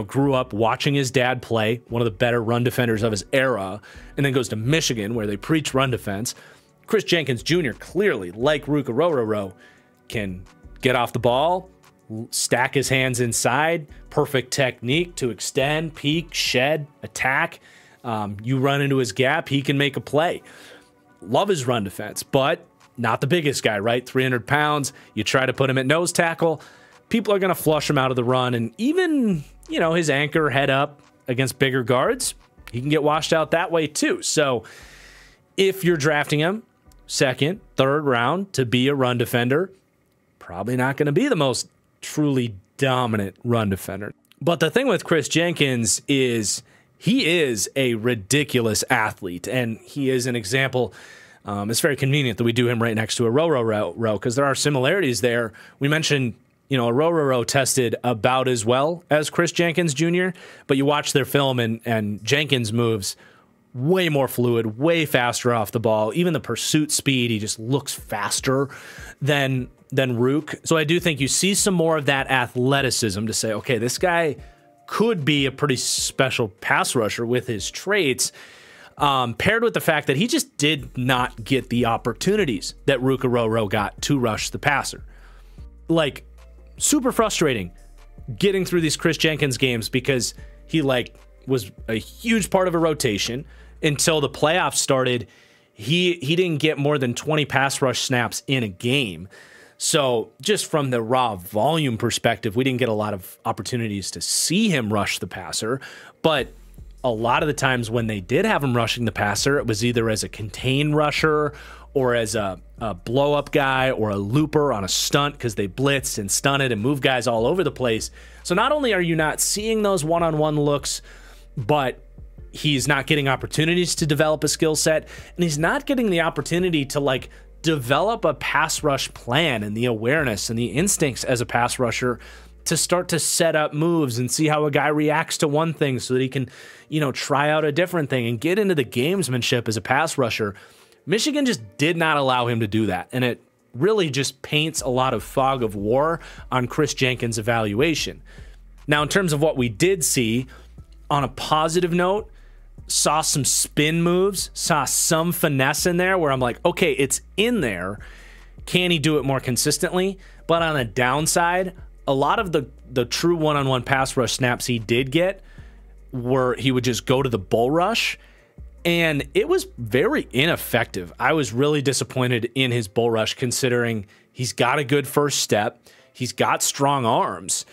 grew up watching his dad play, one of the better run defenders of his era, and then goes to Michigan where they preach run defense. Chris Jenkins Jr. clearly, like Ruka can get off the ball, stack his hands inside, perfect technique to extend, peek, shed, attack. You run into his gap, he can make a play. Love his run defense, but not the biggest guy, right? 300 pounds. You try to put him at nose tackle, people are going to flush him out of the run. And even, you know, his anchor head up against bigger guards, he can get washed out that way too. So if you're drafting him 2nd, 3rd round to be a run defender, probably not going to be the most truly dominant run defender. But the thing with Chris Jenkins is he is a ridiculous athlete, and he is an example. It's very convenient that we do him right next to a row because there are similarities there. We mentioned, you know, a row tested about as well as Chris Jenkins Jr., but you watch their film and Jenkins moves way more fluid, way faster off the ball. Even the pursuit speed, he just looks faster than Rook. So I do think you see some more of that athleticism to say, okay, this guy could be a pretty special pass rusher with his traits. paired with the fact that he just did not get the opportunities that Rukaroro got to rush the passer. Like, super frustrating getting through these Chris Jenkins games because he was a huge part of a rotation until the playoffs started. He didn't get more than 20 pass rush snaps in a game. So just from the raw volume perspective, we didn't get a lot of opportunities to see him rush the passer. But a lot of the times when they did have him rushing the passer, it was either as a contained rusher or as a blow-up guy or a looper on a stunt because they blitzed and stunted and moved guys all over the place. So not only are you not seeing those one-on-one looks, but he's not getting opportunities to develop a skill set, and he's not getting the opportunity to develop a pass rush plan and the awareness and the instincts as a pass rusher to start to set up moves and see how a guy reacts to one thing so that he can, try out a different thing and get into the gamesmanship as a pass rusher. Michigan just did not allow him to do that, and it really just paints a lot of fog of war on Chris Jenkins' evaluation. Now, in terms of what we did see, on a positive note, saw some spin moves, saw some finesse in there where I'm like, okay, it's in there. Can he do it more consistently? But on a downside, a lot of the true one-on-one pass rush snaps he did get were he would just go to the bull rush, and it was very ineffective. I was really disappointed in his bull rush considering he's got a good first step. He's got strong arms.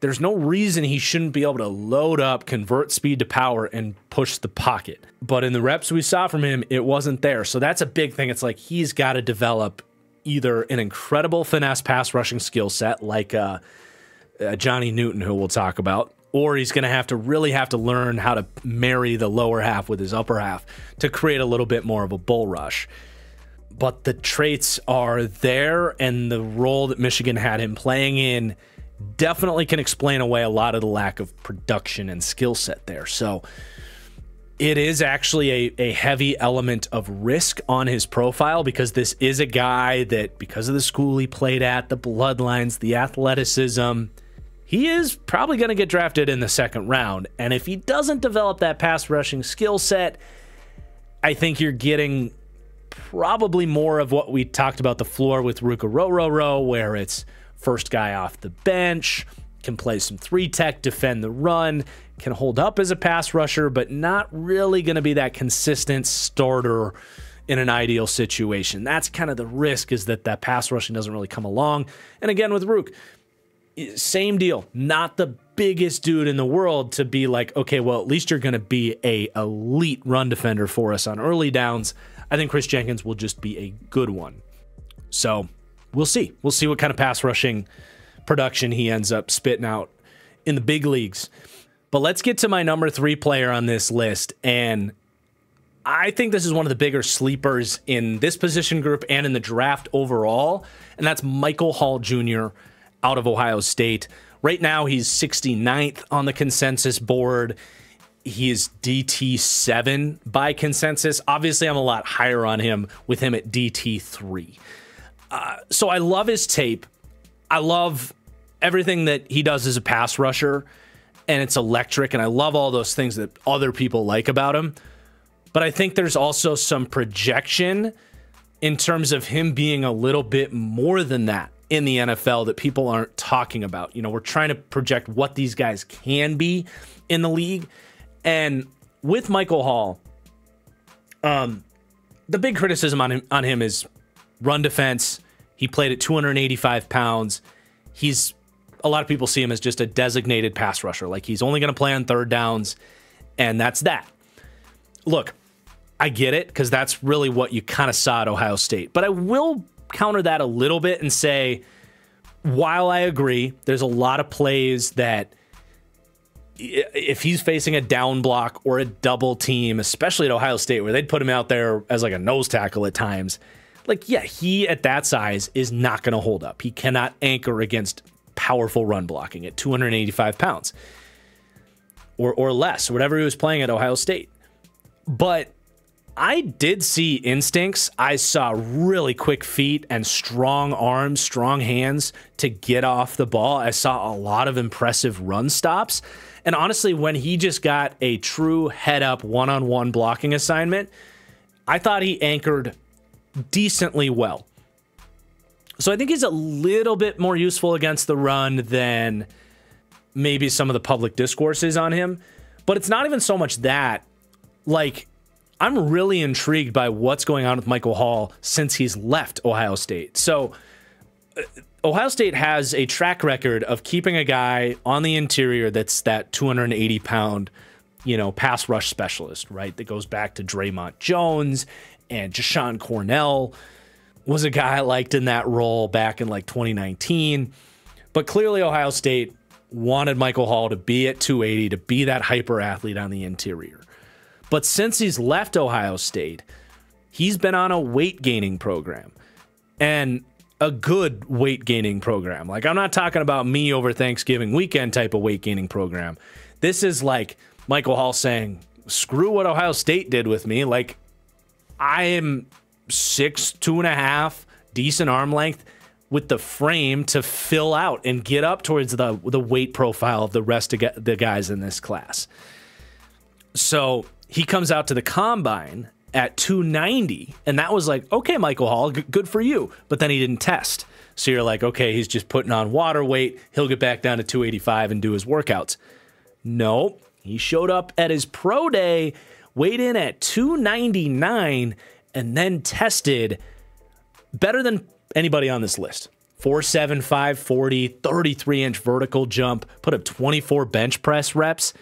There's no reason he shouldn't be able to load up, convert speed to power, and push the pocket. But in the reps we saw from him, it wasn't there. So that's a big thing. It's like he's got to develop either an incredible finesse pass rushing skill set like Johnny Newton, who we'll talk about, or he's going to really have to learn how to marry the lower half with his upper half to create a little bit more of a bull rush. But the traits are there, and the role that Michigan had him playing in definitely can explain away a lot of the lack of production and skill set there. So it is actually a heavy element of risk on his profile because this is a guy that, because of the school he played at, the bloodlines, the athleticism, he is probably going to get drafted in the second round. And if he doesn't develop that pass rushing skill set, I think you're getting probably more of what we talked about the floor with Rukaroro, where it's first guy off the bench, can play some 3-tech, defend the run, can hold up as a pass rusher, but not really going to be that consistent starter in an ideal situation. That's kind of the risk, is that pass rushing doesn't really come along. And again, with Rook, same deal. Not the biggest dude in the world to be like, okay, well, at least you're going to be a elite run defender for us on early downs. I think Chris Jenkins will just be a good one. So we'll see. We'll see what kind of pass rushing production he ends up spitting out in the big leagues. But let's get to my number 3 player on this list. And I think this is one of the bigger sleepers in this position group and in the draft overall. And that's Michael Hall Jr. out of Ohio State. Right now, he's 69th on the consensus board. He is DT7 by consensus. Obviously, I'm a lot higher on him with him at DT3. So I love his tape. I love everything that he does as a pass rusher, and it's electric, and I love all those things that other people like about him. But I think there's also some projection in terms of him being a little bit more than that in the NFL that people aren't talking about. We're trying to project what these guys can be in the league. And with Michael Hall, the big criticism on him is run defense. He played at 285 pounds. A lot of people see him as just a designated pass rusher. Like, he's only going to play on third downs, and that's that. Look, I get it, because that's really what you kind of saw at Ohio State. But I will counter that a little bit and say, while I agree, there's a lot of plays that if he's facing a down block or a double team, especially at Ohio State, where they'd put him out there as like a nose tackle at times, he at that size is not going to hold up. He cannot anchor against powerful run blocking at 285 pounds or less, whatever he was playing at Ohio State. But I did see instincts. I saw really quick feet and strong arms, strong hands to get off the ball. I saw a lot of impressive run stops. And honestly, when he just got a true head-up one-on-one blocking assignment, I thought he anchored decently well. So I think he's a little bit more useful against the run than maybe some of the public discourse is on him. But it's not even so much that. Like, I'm really intrigued by what's going on with Michael Hall since he's left Ohio State. So Ohio State has a track record of keeping a guy on the interior that's that 280-pound, pass rush specialist, right? That goes back to Draymond Jones, and Jashawn Cornell was a guy I liked in that role back in like 2019. But clearly Ohio State wanted Michael Hall to be at 280, to be that hyper athlete on the interior. But since he's left Ohio State, he's been on a weight gaining program, and a good weight gaining program. Like, I'm not talking about me over Thanksgiving weekend type of weight gaining program. This is like Michael Hall saying, screw what Ohio State did with me. Like, I am 6'2.5", decent arm length, with the frame to fill out and get up towards the weight profile of the rest of the guys in this class. So he comes out to the combine at 290, and that was like, okay, Michael Hall, good for you. But then he didn't test. So you're like, okay, he's just putting on water weight. He'll get back down to 285 and do his workouts. No, he showed up at his pro day, weighed in at 299, and then tested better than anybody on this list. 4.7, 540, 33-inch vertical jump, put up 24 bench press reps.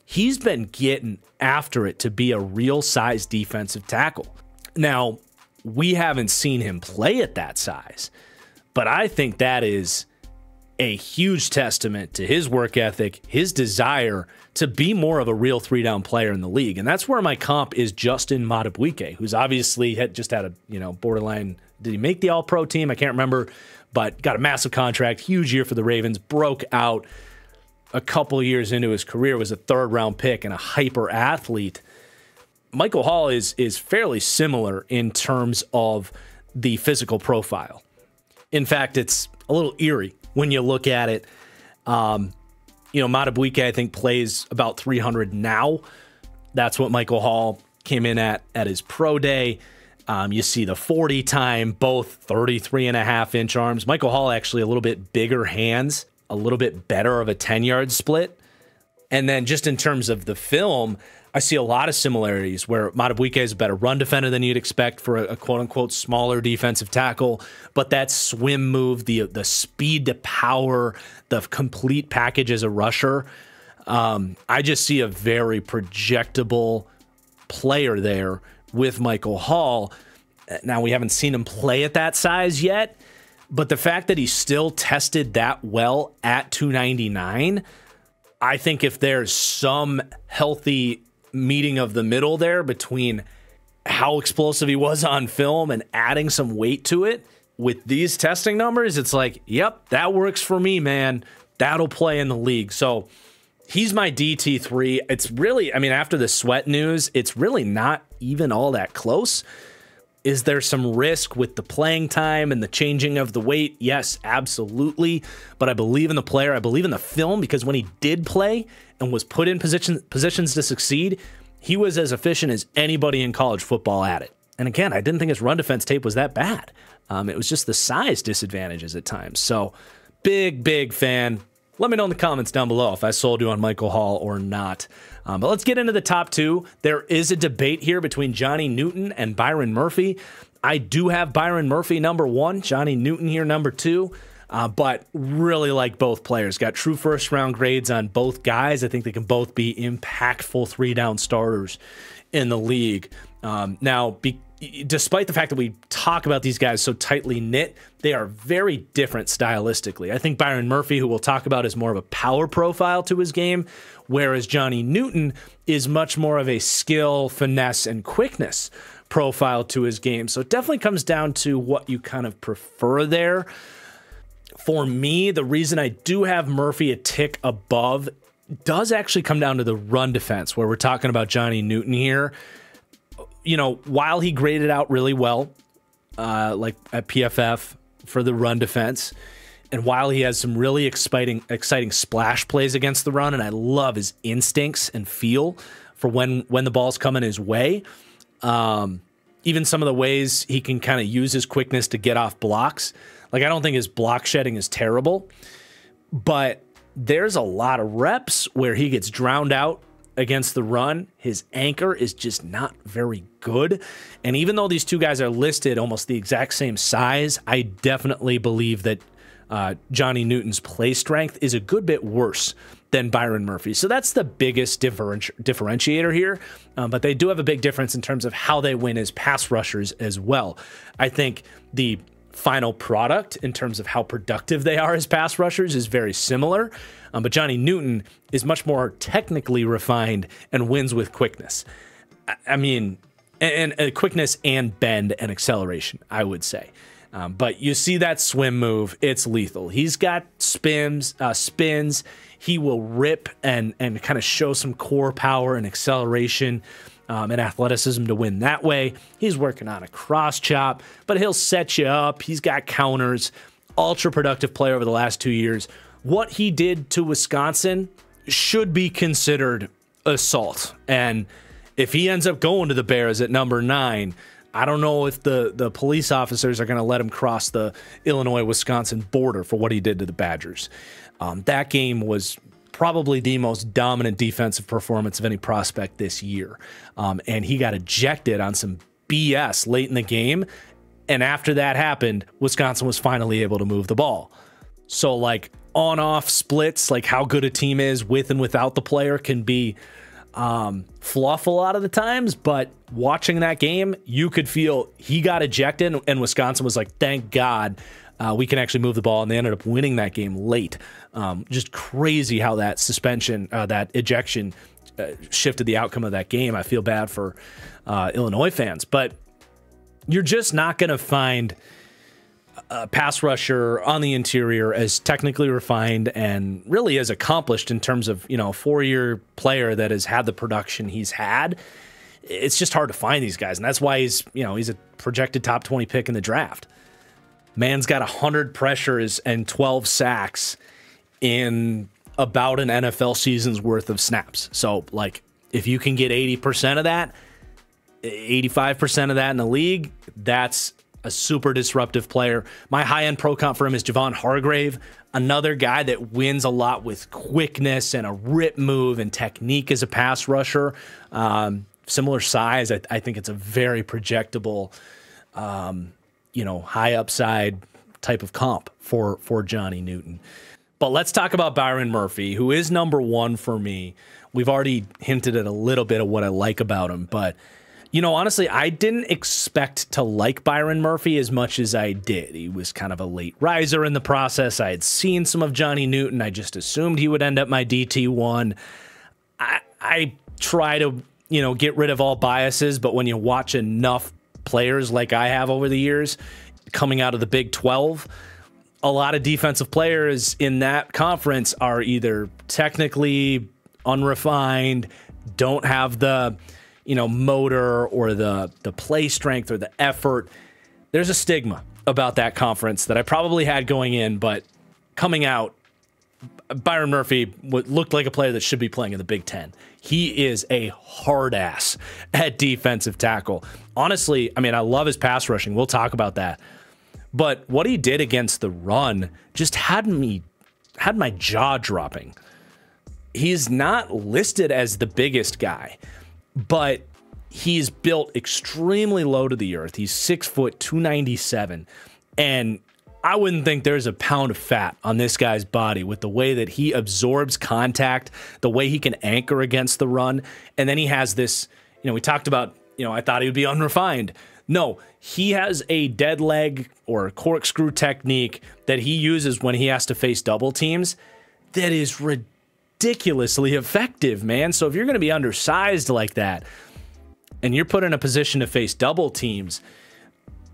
He's been getting after it to be a real size defensive tackle. Now, we haven't seen him play at that size, but I think that is a huge testament to his work ethic, his desire to be more of a real three-down player in the league. And that's where my comp is Justin Mauii, who's obviously just had a, borderline, did he make the All-Pro team? I can't remember, but got a massive contract, huge year for the Ravens, broke out a couple years into his career, was a third-round pick and a hyper athlete. Michael Hall is fairly similar in terms of the physical profile. In fact, it's a little eerie when you look at it. Mauii, I think, plays about 300 now. That's what Michael Hall came in at his pro day. You see the 40 time, both 33.5-inch arms. Michael Hall actually a little bit bigger hands, a little bit better of a 10-yard split. And then just in terms of the film, I see a lot of similarities where Mauii is a better run defender than you'd expect for a quote-unquote smaller defensive tackle. But that swim move, the speed to power, the complete package as a rusher, I just see a very projectable player there with Michael Hall. Now, we haven't seen him play at that size yet, but the fact that he still tested that well at 299, I think if there's some healthy meeting of the middle there between how explosive he was on film and adding some weight to it, with these testing numbers, it's like, yep, that works for me, man. That'll play in the league. So he's my DT3. It's really, after the Sweat news, it's really not even all that close. Is there some risk with the playing time and the changing of the weight? Yes, absolutely. But I believe in the player. I believe in the film, because when he did play and was put in positions to succeed, he was as efficient as anybody in college football at it. And again, I didn't think his run defense tape was that bad. It was just the size disadvantages at times. So big fan. Let me know in the comments down below if I sold you on Michael Hall or not. But let's get into the top two. There is a debate here between Johnny Newton and Byron Murphy. I do have Byron Murphy number 1, Johnny Newton here number 2, but really like both players. Got true first-round grades on both guys. I think they can both be impactful three-down starters in the league. Despite the fact that we talk about these guys so tightly knit, they are very different stylistically. I think Byron Murphy, who we'll talk about, is more of a power profile to his game, whereas Johnny Newton is much more of a skill, finesse, and quickness profile to his game. So it definitely comes down to what you kind of prefer there. For me, the reason I do have Murphy a tick above does actually come down to the run defense, where we're talking about Johnny Newton here. While he graded out really well, like at PFF for the run defense, And while he has some really exciting splash plays against the run, and I love his instincts and feel for when the ball's coming his way, even some of the ways he can kind of use his quickness to get off blocks. Like, I don't think his block shedding is terrible, but there's a lot of reps where he gets drowned out against the run. His anchor is just not very good. And even though these two guys are listed almost the exact same size, I definitely believe that Johnny Newton's play strength is a good bit worse than Byron Murphy. So that's the biggest differentiator here. But they do have a big difference in terms of how they win as pass rushers as well. I think the final product in terms of how productive they are as pass rushers is very similar. But Johnny Newton is much more technically refined and wins with quickness. I mean, and quickness and bend and acceleration, I would say. But you see that swim move, it's lethal. He's got spins. He will rip and kind of show some core power and acceleration and athleticism to win that way. He's working on a cross chop, but he'll set you up. He's got counters. Ultra productive player over the last 2 years. What he did to Wisconsin should be considered assault. And if he ends up going to the Bears at number 9, I don't know if the police officers are going to let him cross the Illinois-Wisconsin border for what he did to the Badgers. That game was probably the most dominant defensive performance of any prospect this year. And he got ejected on some BS late in the game. And after that happened, Wisconsin was finally able to move the ball. So, like, on-off splits, like how good a team is with and without the player, can be fluff a lot of the times. But watching that game, you could feel he got ejected, and Wisconsin was like, thank God we can actually move the ball, and they ended up winning that game late. Just crazy how that suspension, that ejection shifted the outcome of that game. I feel bad for Illinois fans, but you're just not going to find a pass rusher on the interior as technically refined and really as accomplished in terms of, a 4-year player that has had the production he's had. It's just hard to find these guys, and that's why he's a projected top 20 pick in the draft. Man's got 100 pressures and 12 sacks in about an NFL season's worth of snaps. So, like, if you can get 80% of that, 85% of that in the league, that's a super disruptive player. My high-end pro comp for him is Javon Hargrave, another guy that wins a lot with quickness and a rip move and technique as a pass rusher. Similar size. I think it's a very projectable, high upside type of comp for Johnny Newton. But let's talk about Byron Murphy, who is number 1 for me. We've already hinted at a little bit of what I like about him, but honestly, I didn't expect to like Byron Murphy as much as I did. He was kind of a late riser in the process. I had seen some of Johnny Newton. I just assumed he would end up my DT1. I try to, get rid of all biases, but when you watch enough players like I have over the years coming out of the Big 12, a lot of defensive players in that conference are either technically unrefined, don't have the motor or the play strength or the effort. There's a stigma about that conference that I probably had going in, but coming out, Byron Murphy looked like a player that should be playing in the Big Ten. He is a hard ass at defensive tackle. Honestly, I mean, I love his pass rushing. We'll talk about that. But what he did against the run just had my jaw dropping. He's not listed as the biggest guy, but he's built extremely low to the earth. He's 6 foot, 297. And I wouldn't think there's a pound of fat on this guy's body with the way that he absorbs contact, the way he can anchor against the run. And then he has this, we talked about, I thought he would be unrefined. No, he has a dead leg or corkscrew technique that he uses when he has to face double teams that is ridiculously effective, man. So if you're going to be undersized like that and you're put in a position to face double teams,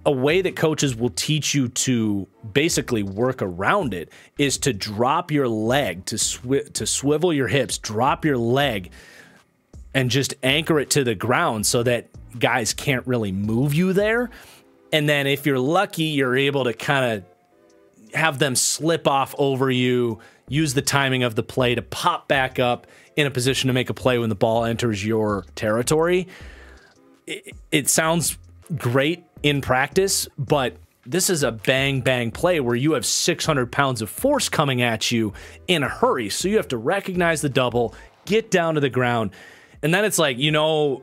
a way that coaches will teach you to basically work around it is to drop your leg, to swivel your hips, drop your leg, and just anchor it to the ground so that guys can't really move you there. And then if you're lucky, you're able to kind of have them slip off over you, use the timing of the play to pop back up in a position to make a play when the ball enters your territory. It sounds great in practice, but this is a bang-bang play where you have 600 pounds of force coming at you in a hurry. So you have to recognize the double, get down to the ground, and then it's like, you know,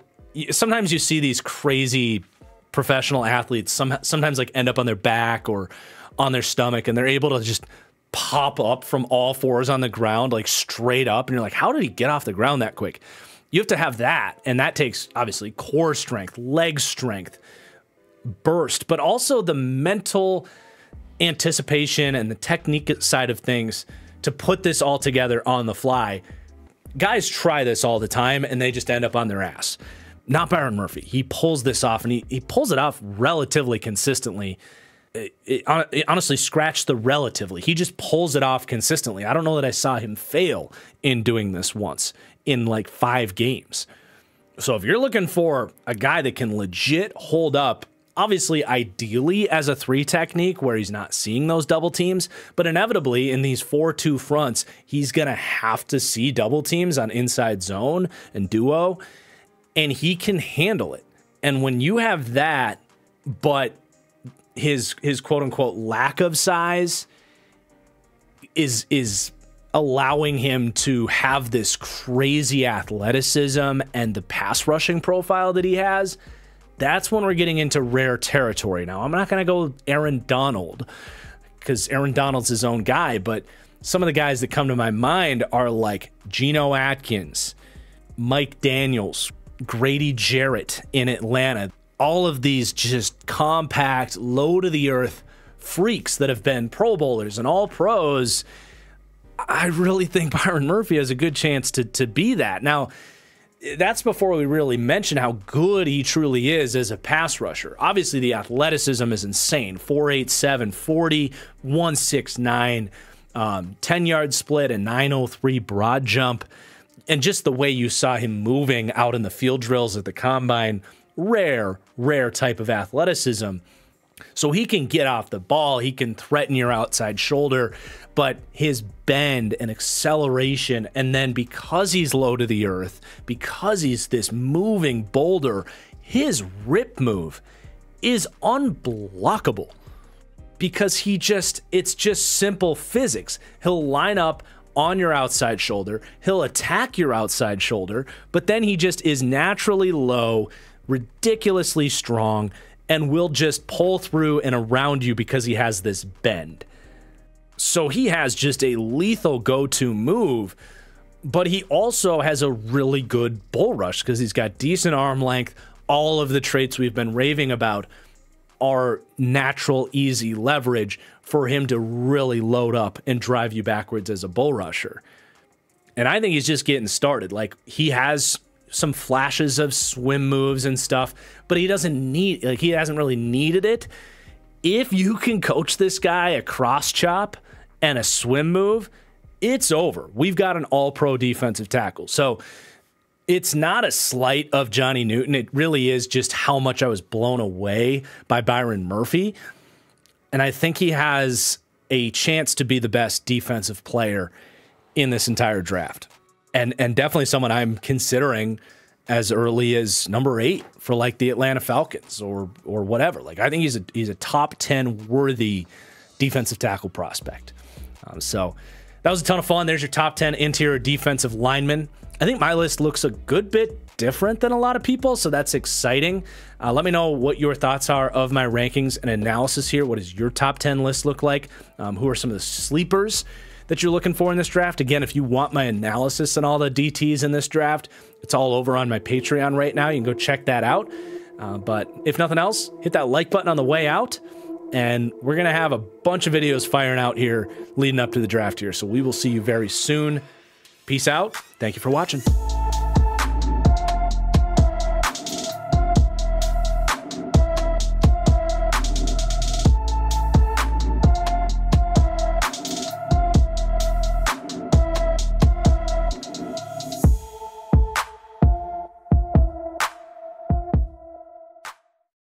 sometimes you see these crazy professional athletes sometimes like end up on their back or on their stomach, and they're able to just pop up from all fours on the ground, like straight up. And you're like, how did he get off the ground that quick? You have to have that. And that takes obviously core strength, leg strength, burst, but also the mental anticipation and the technique side of things to put this all together on the fly. Guys try this all the time and they just end up on their ass. Not Byron Murphy. He pulls this off, and he pulls it off relatively consistently. It honestly, scratch the relatively. He just pulls it off consistently. I don't know that I saw him fail in doing this once in like 5 games. So if you're looking for a guy that can legit hold up, obviously ideally as a 3 technique where he's not seeing those double teams, but inevitably in these 4-2 fronts, he's going to have to see double teams on inside zone and duo, and he can handle it. And when you have that, but his quote unquote lack of size is allowing him to have this crazy athleticism and the pass rushing profile that he has, that's when we're getting into rare territory. Now, I'm not going to go Aaron Donald because Aaron Donald's his own guy, but some of the guys that come to my mind are like Geno Atkins, Mike Daniels, Grady Jarrett in Atlanta. All of these just compact, low-to-the-earth freaks that have been Pro Bowlers and All-Pros. I really think Byron Murphy has a good chance to be that. Now, that's before we really mention how good he truly is as a pass rusher. Obviously, the athleticism is insane. 4.87 40, 169, 10-yard split, and 9.03 broad jump. And just the way you saw him moving out in the field drills at the combine, rare type of athleticism. So he can get off the ball, he can threaten your outside shoulder, but his bend and acceleration, and then because he's low to the earth, because he's this moving boulder, his rip move is unblockable because it's just simple physics. He'll line up on your outside shoulder, he'll attack your outside shoulder, but then he just is naturally low, ridiculously strong, and will just pull through and around you because he has this bend. So he has just a lethal go-to move, but he also has a really good bull rush because he's got decent arm length. All of the traits we've been raving about are natural, easy leverage for him to really load up and drive you backwards as a bull rusher. And I think he's just getting started. Like, he has some flashes of swim moves and stuff, but he doesn't need, like, he hasn't really needed it. If you can coach this guy a cross chop and a swim move, it's over. We've got an all-pro defensive tackle. So it's not a slight of Johnny Newton. It really is just how much I was blown away by Byron Murphy. And I think he has a chance to be the best defensive player in this entire draft. And definitely someone I'm considering as early as number 8 for like the Atlanta Falcons or whatever. Like, I think he's a top 10 worthy defensive tackle prospect. So that was a ton of fun. There's your top 10 interior defensive linemen. I think my list looks a good bit different than a lot of people, so that's exciting. Let me know what your thoughts are of my rankings and analysis here. What does your top 10 list look like? Who are some of the sleepers that you're looking for in this draft? Again, if you want my analysis and all the DTs in this draft, it's all over on my Patreon right now. You can go check that out. But if nothing else, hit that like button on the way out, and we're going to have a bunch of videos firing out here leading up to the draft here. So we will see you very soon. Peace out. Thank you for watching.